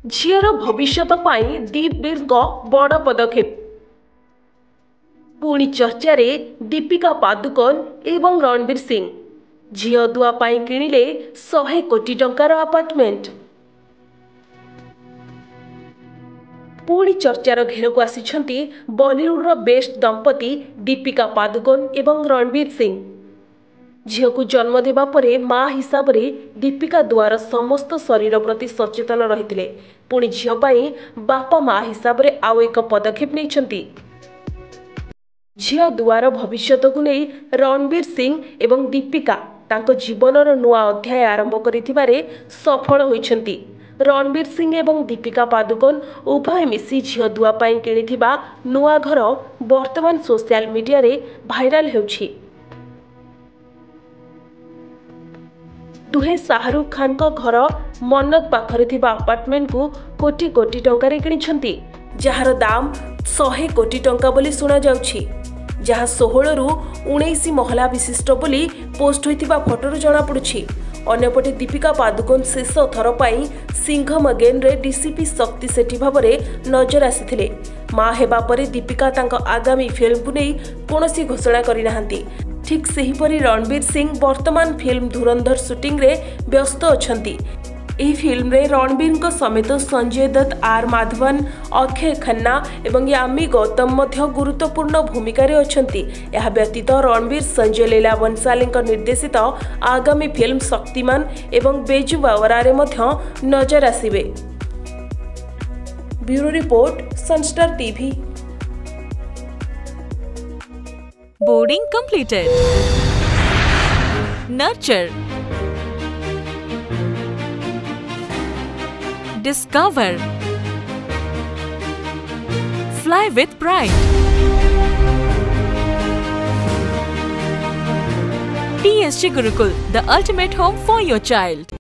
झीर भविष्यत पाई दीपवीर बड़ पदक्षेप। पुणी चर्चा रे दीपिका पादुकोण एवं रणवीर सिंह झील दुआ पाई किणिले 100 कोटी टंकार अपार्टमेंट। पुणी चर्चार घेर को आसी बॉलीवुड बेस्ट दंपति दीपिका पादुकोण एवं रणवीर सिंह। झील को जन्म देवा परे माँ हिसाब रे दीपिका दुआर समस्त शरीर प्रति सचेतन रही पुणी झील पाई बापा माँ हिसाब रे आउ एक पदक्षेप नहीं। झील दुआर भविष्यत को नहीं रणवीर सिंह एवं दीपिका तांको जीवनर नुआ अध्याय आरंभ करिथिबारे सफल होइछंती। रणवीर सिंह एवं दीपिका पादुकोण उभय मिसी झील दुआ पाई किणिथिबा नुआ घर वर्तमान सोशल मीडिया रे भाइराल हेउछि। दुहे शाहरुख खान को घर मन्नत पाखरे थिबा अपार्टमेंट को कोटी कोटी टंका रे किणिछंती, जहार दाम 100 कोटी टंका बोली सुना जाउछि, जहा 16 रु 19 महला विशिष्ट बोली पोस्ट होइतिबा फोटोरु जणा पडुछि। अन्यपटे दीपिका पादुकोण शेष थर पाई सिंघम अगेन रे डीसीपी शक्ति सेठी भाबरे नजर आसीथिले। मां हेबा परे दीपिका तांको आगामी फिल्म को नै कोनोसी घोषणा करि नाहंती। ठीक सेहीपरि रणवीर सिंह वर्तमान फिल्म धुरंधर शूटिंग रे व्यस्त अछंती। एही फिल्म रे रणवीर को समेत संजय दत्त, आर माधवन, अक्षय खन्ना एवं यामी गौतम मध्य गुरुत्वपूर्ण भूमिका रे अछंती। यह व्यतीत रणवीर संजय लीला बंसाली निर्देशित आगामी फिल्म शक्तिमान एवं बेजू बावरा रे मध्य नजर आसिबे। Bureau report, Sunstar TV. Boarding completed. Nurture. Discover. Fly with pride. TSG Gurukul, the ultimate home for your child.